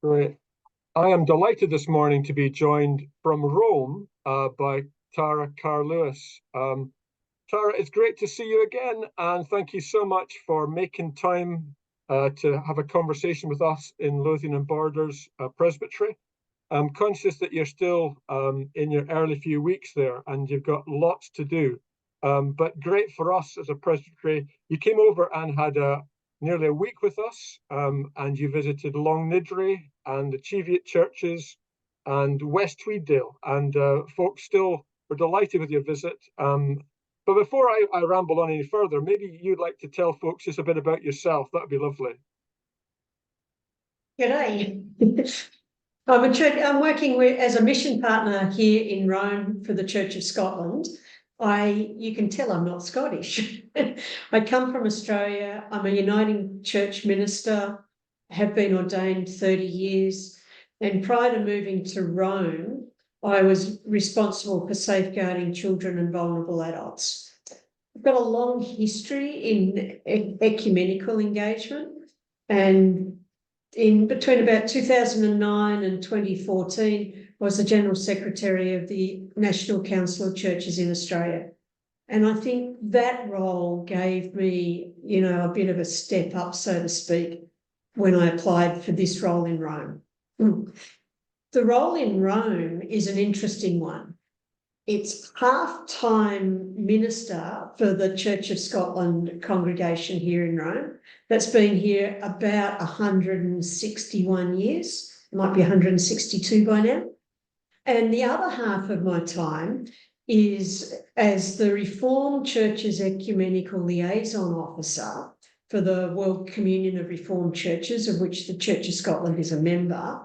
Great. I am delighted this morning to be joined from Rome by Tara Curlewis. Tara, it's great to see you again, and thank you so much for making time to have a conversation with us in Lothian and Borders Presbytery. I'm conscious that you're still in your early few weeks there and you've got lots to do. But great for us as a presbytery. You came over and had nearly a week with us, and you visited Long Nidri and the Cheviot churches and West Tweeddale, and folks still were delighted with your visit. But before I ramble on any further, maybe you'd like to tell folks just a bit about yourself. That'd be lovely. G'day. I'm working as a mission partner here in Rome for the Church of Scotland. You can tell I'm not Scottish. I come from Australia. I'm a Uniting Church minister, have been ordained 30 years. And prior to moving to Rome, I was responsible for safeguarding children and vulnerable adults. I've got a long history in ecumenical engagement, and in between about 2009 and 2014, I was the General Secretary of the National Council of Churches in Australia. And I think that role gave me, a bit of a step up, so to speak, when I applied for this role in Rome. The role in Rome is an interesting one. It's half-time minister for the Church of Scotland congregation here in Rome. That's been here about 161 years. It might be 162 by now. And the other half of my time is as the Reformed Church's Ecumenical Liaison Officer for the World Communion of Reformed Churches, of which the Church of Scotland is a member,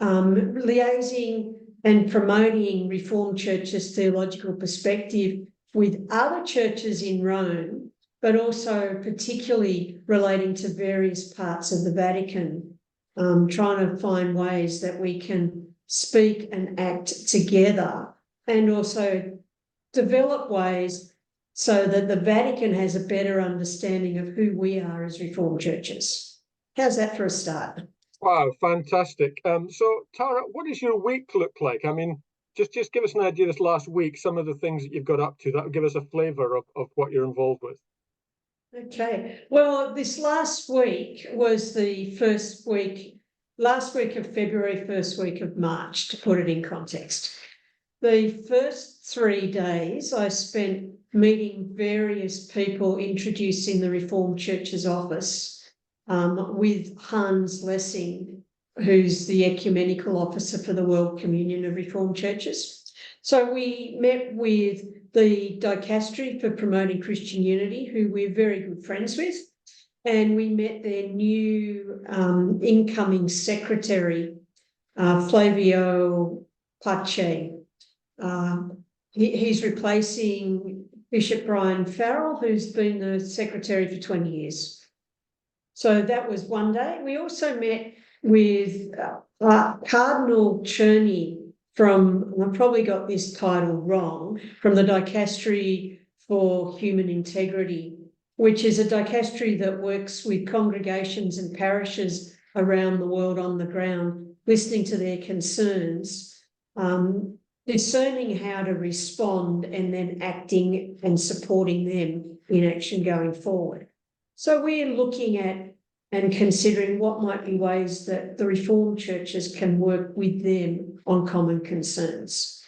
liaising and promoting Reformed Church's theological perspective with other churches in Rome, but also particularly relating to various parts of the Vatican, trying to find ways that we can speak and act together, and also develop ways so that the Vatican has a better understanding of who we are as Reformed churches. How's that for a start? Wow, fantastic. So Tara, what does your week look like? I mean, just give us an idea this last week, some of the things that you've got up to. That will give us a flavour of what you're involved with. Okay. Well, this last week was the last week of February, first week of March, to put it in context. The first 3 days I spent meeting various people, introducing the Reformed Church's office, with Hans Lessing, who's the ecumenical officer for the World Communion of Reformed Churches. So we met with the Dicastery for Promoting Christian Unity, who we're very good friends with, and we met their new incoming secretary, Flavio Pace. He's replacing Bishop Brian Farrell, who's been the secretary for 20 years. So that was one day. We also met with Cardinal Cherney from, I probably got this title wrong, from the Dicastery for Human Integrity, which is a dicastery that works with congregations and parishes around the world on the ground, listening to their concerns, discerning how to respond, and then acting and supporting them in action going forward. So we're looking at and considering what might be ways that the Reformed churches can work with them on common concerns.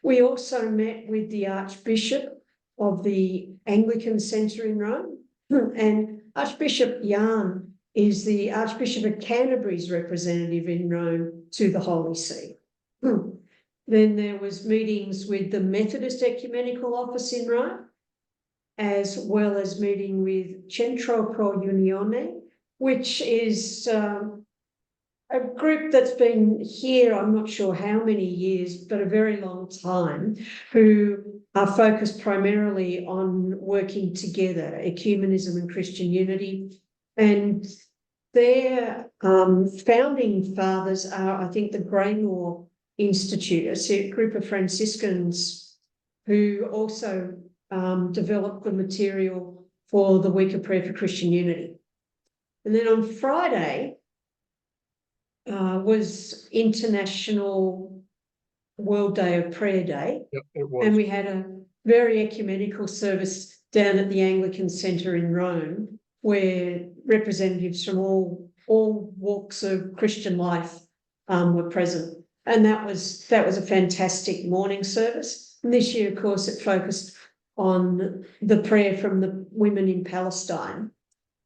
We also met with the Archbishop of the Anglican Centre in Rome, and Archbishop Jan is the Archbishop of Canterbury's representative in Rome to the Holy See. Then there was meetings with the Methodist Ecumenical Office in Rome, as well as meeting with Centro Pro Unione, which is a group that's been here, I'm not sure how many years, but a very long time, who are focused primarily on working together, ecumenism and Christian unity. And their founding fathers are, I think, the Greymore Institute, a group of Franciscans who also developed the material for the Week of Prayer for Christian Unity. And then on Friday, was International World Day of Prayer Day. Yep, it was. And we had a very ecumenical service down at the Anglican Centre in Rome, where representatives from all walks of Christian life were present. And that was a fantastic morning service. And this year, of course, it focused on the prayer from the women in Palestine.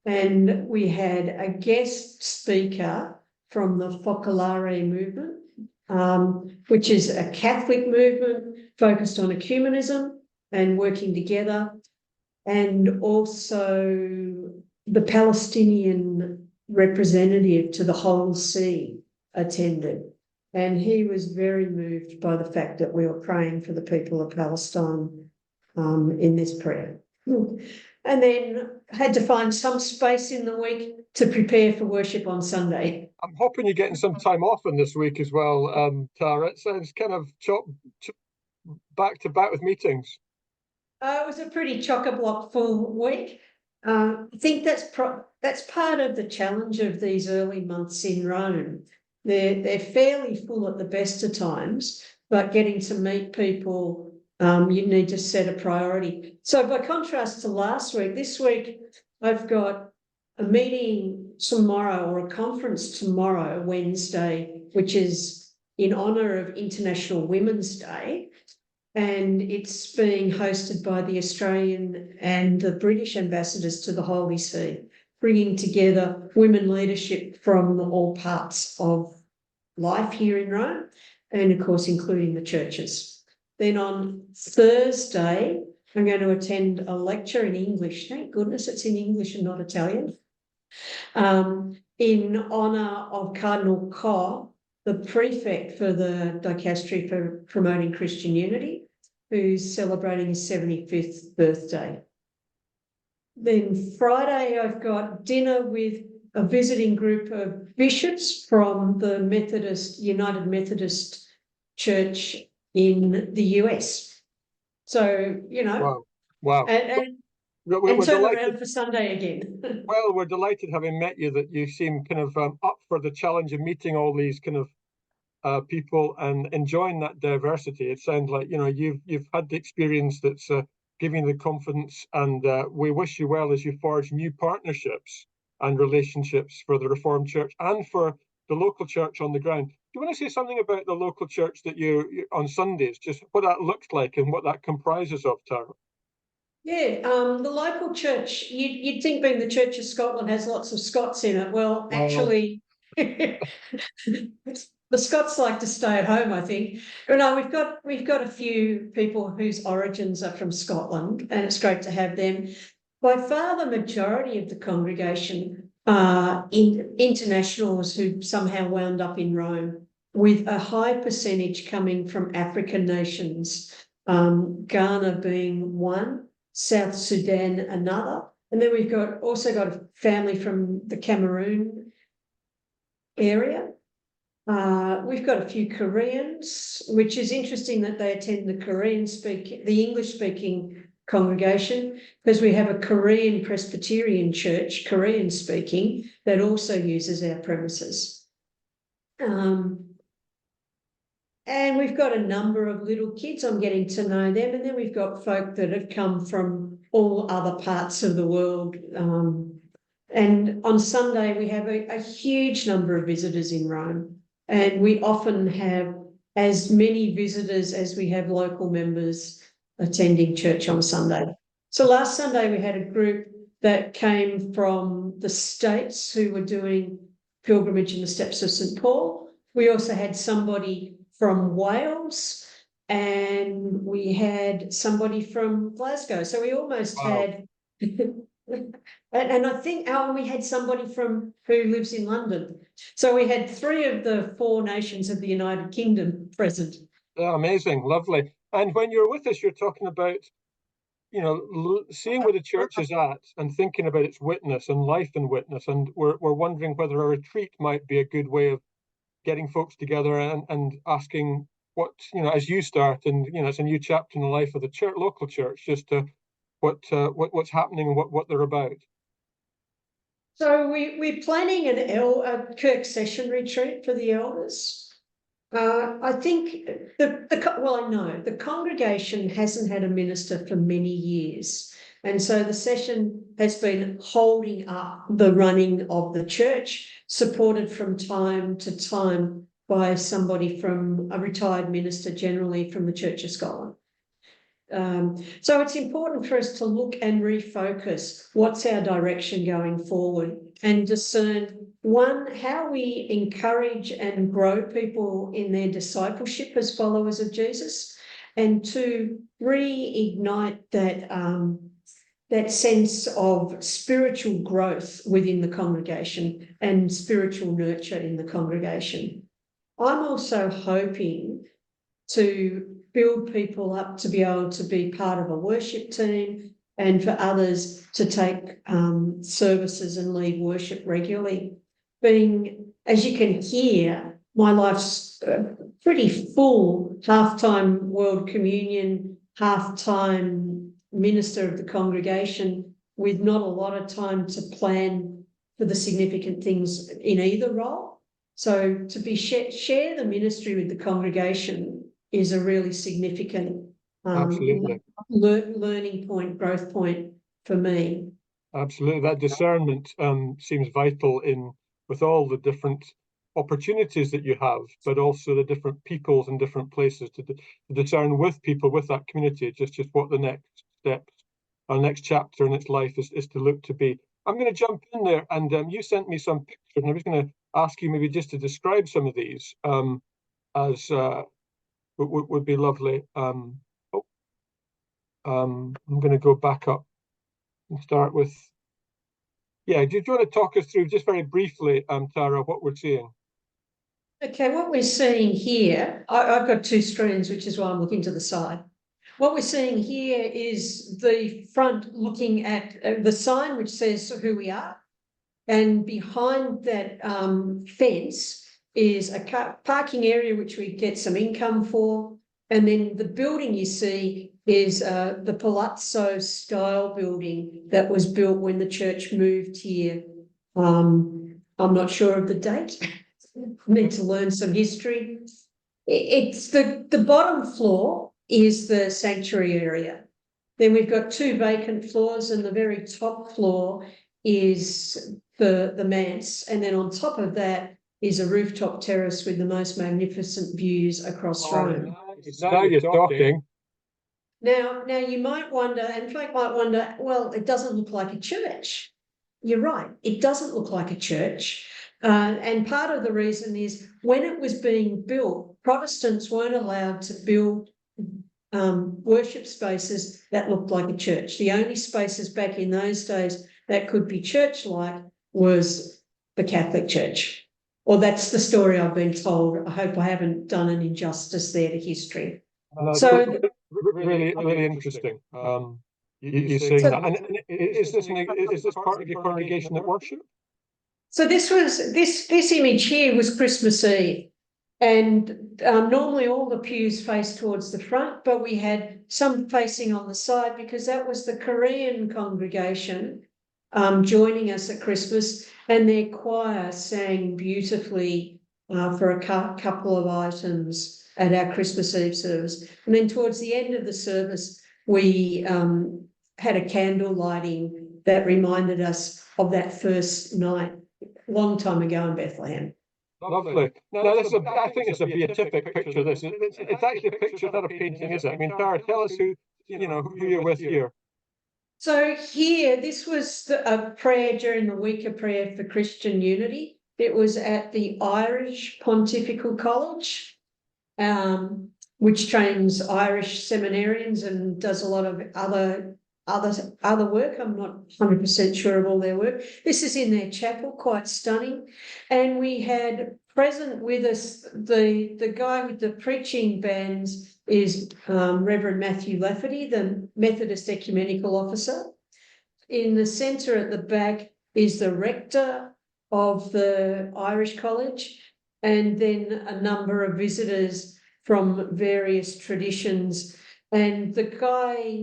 And we had a guest speaker from the Focolare movement, which is a Catholic movement focused on ecumenism and working together, and also the Palestinian representative to the whole sea attended. And he was very moved by the fact that we were praying for the people of Palestine in this prayer. And then had to find some space in the week to prepare for worship on Sunday. I'm hoping you're getting some time off in this week as well, Tara. It sounds kind of back to back with meetings. It was a pretty chock-a-block full week. I think that's part of the challenge of these early months in Rome. They're fairly full at the best of times, but getting to meet people, you need to set a priority. So by contrast to last week, this week I've got a meeting tomorrow, or a conference tomorrow, Wednesday, which is in honour of International Women's Day. And it's being hosted by the Australian and the British ambassadors to the Holy See, bringing together women leadership from all parts of life here in Rome, and of course, including the churches. Then on Thursday, I'm going to attend a lecture in English. Thank goodness it's in English and not Italian. In honour of Cardinal Koch, the prefect for the Dicastery for Promoting Christian Unity, who's celebrating his 75th birthday. Then Friday, I've got dinner with a visiting group of bishops from the United Methodist Church in the US. So, you know, wow. And turn around for Sunday again. Well, we're delighted having met you, that you seem kind of up for the challenge of meeting all these kind of people and enjoying that diversity. It sounds like, you know, you've had the experience that's giving you the confidence, and we wish you well as you forge new partnerships and relationships for the Reformed Church and for the local church on the ground. Do you want to say something about the local church that you on Sundays, just what that looks like and what that comprises of, Tara? Yeah, the local church, you'd think being the Church of Scotland has lots of Scots in it. Well, actually, the Scots like to stay at home, I think. But no, we've got a few people whose origins are from Scotland, and it's great to have them. By far the majority of the congregation are internationals who somehow wound up in Rome, with a high percentage coming from African nations, Ghana being one, South Sudan another, and then we've also got a family from the Cameroon area. We've got a few Koreans, which is interesting that they attend the English-speaking congregation, because we have a Korean Presbyterian church, Korean speaking, that also uses our premises. And we've got a number of little kids. I'm getting to know them. And then we've got folk that have come from all other parts of the world. And on Sunday, we have a huge number of visitors in Rome. And we often have as many visitors as we have local members attending church on Sunday. So last Sunday, we had a group that came from the States who were doing pilgrimage in the steps of St. Paul. We also had somebody from Wales, and we had somebody from Glasgow. So we almost had, and I think we had somebody who lives in London. So we had 3 of the 4 nations of the United Kingdom present. Oh, amazing, lovely. And when you're with us, you're talking about, you know, seeing where the church is at and thinking about its witness and life and witness. And we're wondering whether a retreat might be a good way of getting folks together and asking what, you know, as you start, and, you know, it's a new chapter in the life of the church, local church, just what's happening and what they're about. So we're planning a Kirk session retreat for the elders. I think the congregation hasn't had a minister for many years. And so the session has been holding up the running of the church, supported from time to time by somebody from a retired minister, generally from the Church of Scotland. So it's important for us to look and refocus what's our direction going forward and discern, one, how we encourage and grow people in their discipleship as followers of Jesus, and two, reignite that sense of spiritual growth within the congregation and spiritual nurture in the congregation. I'm also hoping to build people up to be able to be part of a worship team, and for others to take services and lead worship regularly. Being, as you can hear, my life's pretty full, half-time World Communion, half-time minister of the congregation, with not a lot of time to plan for the significant things in either role. So to be share the ministry with the congregation is a really significant learning point, growth point for me. Absolutely. That discernment seems vital with all the different opportunities that you have, but also the different peoples and different places to discern with people, with that community, just what the next steps, our next chapter in its life is to look to be. I'm going to jump in there, and you sent me some pictures, and I was going to ask you maybe just to describe some of these as would be lovely. I'm going to go back up and start with, do you want to talk us through just very briefly, Tara, what we're seeing? Okay, what we're seeing here, I've got two screens, which is why I'm looking to the side. What we're seeing here is the front looking at the sign, which says who we are. And behind that fence is a parking area, which we get some income for. And then the building you see is the Palazzo style building that was built when the church moved here. I'm not sure of the date. Need to learn some history. It's the bottom floor is the sanctuary area. Then we've got two vacant floors, and the very top floor is the manse. And then on top of that is a rooftop terrace with the most magnificent views across Rome. Now you're talking. Now you might wonder, and Frank might wonder, well, it doesn't look like a church. You're right, it doesn't look like a church. And part of the reason is when it was being built, Protestants weren't allowed to build worship spaces that looked like a church. The only spaces back in those days that could be church-like was the Catholic Church. Or that's the story I've been told. I hope I haven't done an injustice there to history. So really interesting. You saying that. And is this part of your congregation at worship? So this image here was Christmas Eve. And normally all the pews face towards the front, but we had some facing on the side because that was the Korean congregation joining us at Christmas, and their choir sang beautifully for a couple of items at our Christmas Eve service. And then towards the end of the service, we had a candle lighting that reminded us of that first night, long time ago in Bethlehem. Lovely. Now, I think it's a beatific picture. It's actually a picture, not a painting, is it? I mean, Tara, tell us who you're with here. So here, this was a prayer during the week of prayer for Christian unity. It was at the Irish Pontifical College, which trains Irish seminarians and does a lot of other work. I'm not 100% sure of all their work. This is in their chapel, quite stunning. And we had present with us the guy with the preaching bands is Reverend Matthew Lafferty, the Methodist Ecumenical Officer. In the centre at the back is the rector of the Irish College, and then a number of visitors from various traditions. And the guy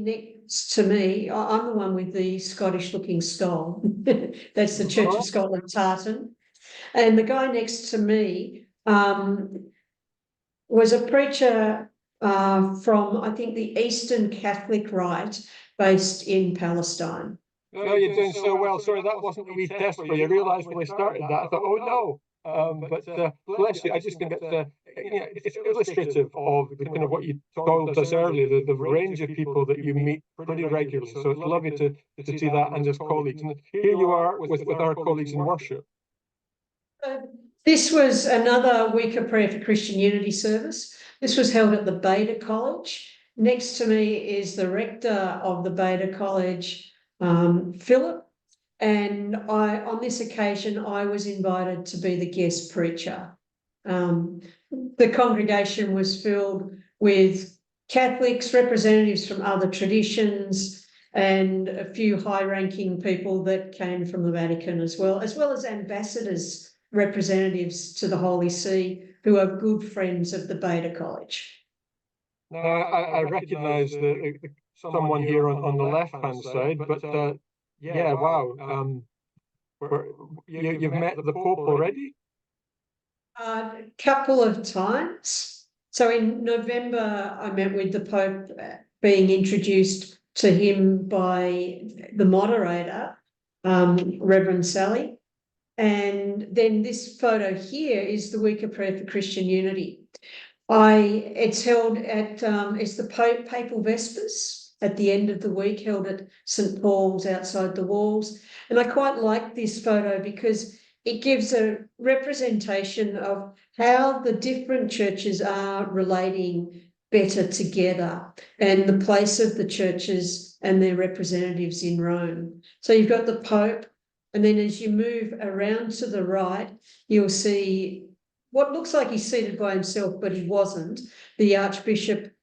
next to me, I'm the one with the Scottish-looking stole. That's the Church of Scotland tartan. And the guy next to me was a preacher from, I think, the Eastern Catholic Rite based in Palestine. No, you're doing so well. Sorry, that wasn't a wee test for you. I realised when we started that, I thought, oh no. But bless you, I just think it's illustrative of the kind of what you told us earlier, the range of people that you meet pretty regularly. So it's lovely to see that and as colleagues. And here you are with our colleagues in worship. This was another week of prayer for Christian Unity service. This was held at the Beta College. Next to me is the rector of the Beta College, Philip. And on this occasion, I was invited to be the guest preacher. The congregation was filled with Catholics, representatives from other traditions, and a few high-ranking people that came from the Vatican as well as ambassadors, representatives to the Holy See, who are good friends of the Beta College. Now, I recognise someone here on the left-hand side, but yeah, wow. You've met the Pope already? A couple of times. So in November, I met with the Pope, being introduced to him by the moderator, Reverend Sally. And then this photo here is the Week of Prayer for Christian Unity. It's held at, it's the Papal Vespers at the end of the week, held at St. Paul's outside the walls. And I quite like this photo because it gives a representation of how the different churches are relating better together and the place of the churches and their representatives in Rome. So you've got the Pope, and then as you move around to the right, you'll see what looks like he's seated by himself, but he wasn't, the Archbishop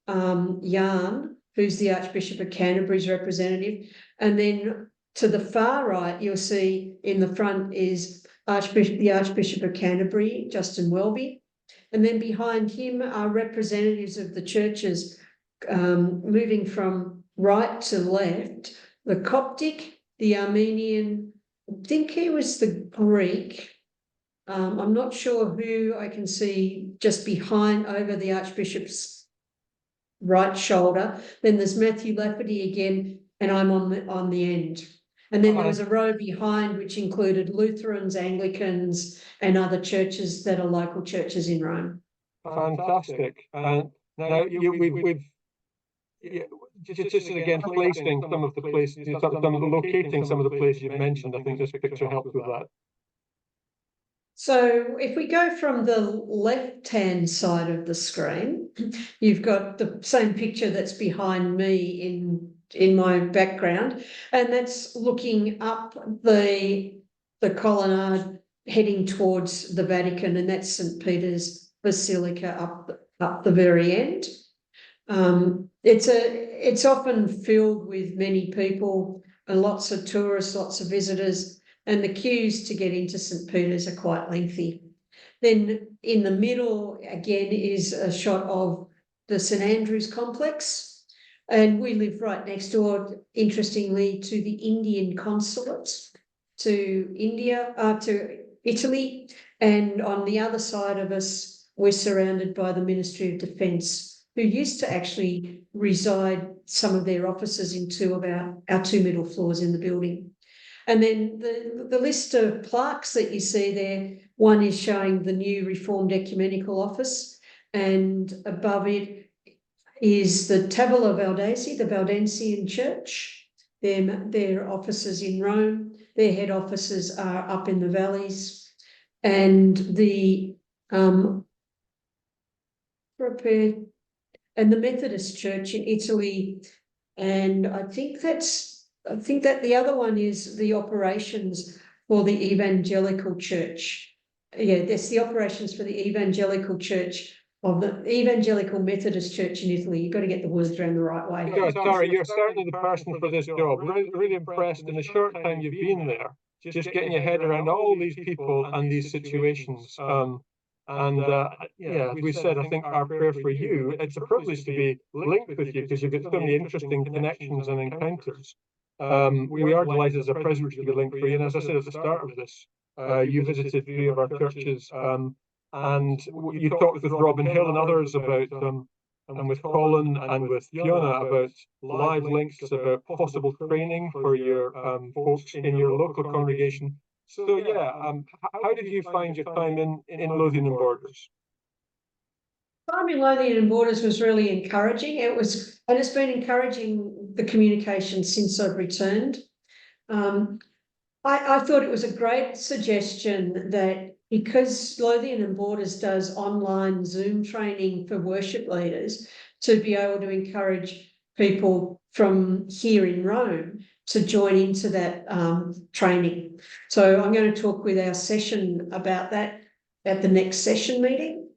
Jan, who's the Archbishop of Canterbury's representative. And then to the far right, you'll see in the front is the Archbishop of Canterbury, Justin Welby. And then behind him are representatives of the churches, moving from right to left, the Coptic, the Armenian, I think he was the Greek. I'm not sure who I can see just behind over the Archbishop's right shoulder. Then there's Matthew Lafferty again, and I'm on the end. And then there was a row behind which included Lutherans, Anglicans, and other churches that are local churches in Rome. Fantastic. And now we've just again placing some of the places, locating some of the places you've mentioned. I think this picture helps with that. So if we go from the left-hand side of the screen, you've got the same picture that's behind me in my background, and that's looking up the colonnade heading towards the Vatican, and that's St. Peter's Basilica up the very end. It's often filled with many people and lots of tourists, lots of visitors, and the queues to get into St. Peter's are quite lengthy. Then in the middle, again, is a shot of the St. Andrew's complex. And we live right next door, interestingly, to the Indian consulate to Italy. And on the other side of us, we're surrounded by the Ministry of Defence, who used to actually reside some of their offices in two of our two middle floors in the building. And then the list of plaques that you see there, one is showing the new Reformed Ecumenical Office, and above it is the Tabula Valdesi, the Valdensian Church. Their offices in Rome, their head offices are up in the valleys, and the Methodist Church in Italy, and I think that the other one is the operations for the Evangelical Church. Yeah, that's the operations for the Evangelical Church of the Evangelical Methodist Church in Italy. You've got to get the words around the right way. Tara, you're certainly the person for this job. Really impressed in the short time you've been there, just getting your head around all these people and these situations. And yeah, as we said, I think our prayer for you, it's a privilege to be linked with you because you've got so many interesting connections and encounters. We are delighted as a Presbytery to be linked for you. And as I said at the start of this, you visited 3 of our churches, and you talked with Robin Hill and others about, and with Colin and with Fiona about live links, about possible training for your folks in your local congregation. So yeah, how did you find your time in Lothian and Borders? Time in Lothian and Borders was really encouraging. And it's been encouraging the communication since I've returned. I thought it was a great suggestion that because Lothian and Borders does online Zoom training for worship leaders, to be able to encourage people from here in Rome to join into that training. So I'm going to talk with our session about that at the next session meeting,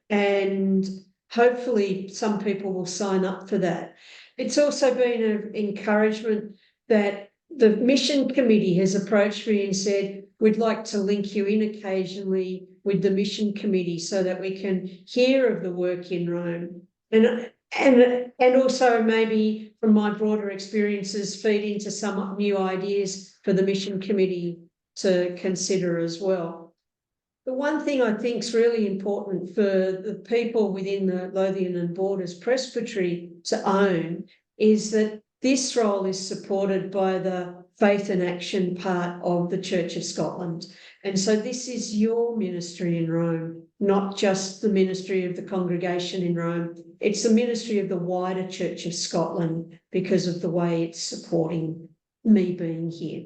and hopefully some people will sign up for that. It's also been an encouragement that the mission committee has approached me and said, we'd like to link you in occasionally with the mission committee so that we can hear of the work in Rome. And also maybe from my broader experiences feed into some new ideas for the mission committee to consider as well. The one thing I think is really important for the people within the Lothian and Borders Presbytery to own is that this role is supported by the faith and action part of the Church of Scotland. And so this is your ministry in Rome, not just the ministry of the congregation in Rome. It's the ministry of the wider Church of Scotland because of the way it's supporting me being here.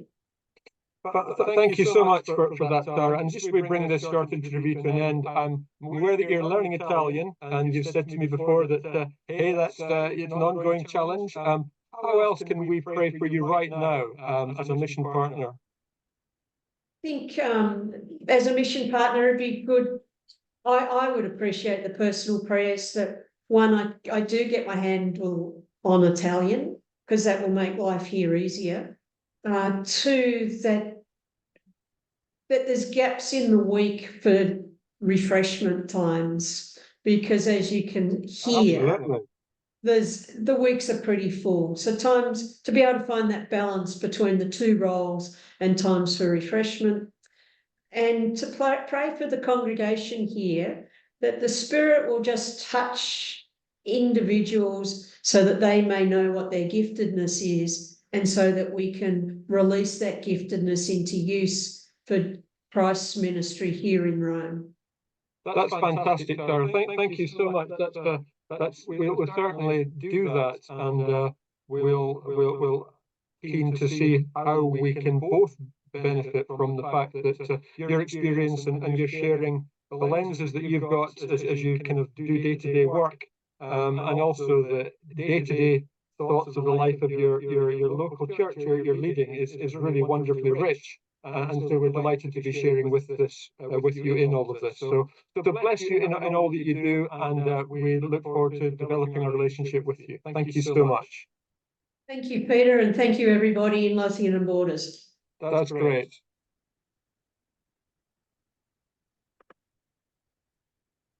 Thank you so much for that, Tara. And just as we bring this short interview to an end, I'm aware that you're learning Italian, and you've said to me before that, hey, that's it's an ongoing challenge. How else can we pray for you right now as a mission partner? I think as a mission partner, it'd be good. I would appreciate the personal prayers that, one, I do get my handle on Italian because that will make life here easier. 2, that there's gaps in the week for refreshment times, because as you can hear, Absolutely. the weeks are pretty full. So times to be able to find that balance between the 2 roles and times for refreshment, and to pray for the congregation here that the Spirit will just touch individuals so that they may know what their giftedness is, and so that we can release that giftedness into use for Christ's ministry here in Rome. That's fantastic, Tara. Thank you so much. We'll certainly do that, and we'll keen to see how we can both benefit from the fact that your experience and your sharing the lenses that you've got as you kind of do day-to-day work, and also the day-to-day thoughts of the life of your local church you're leading is really wonderfully rich. And so we're delighted to be sharing with you in all of this. So bless you in all that you do, and we look forward to developing a relationship with you. Thank you so much. Thank you, Peter, and thank you everybody in Lothian and Borders. That's great.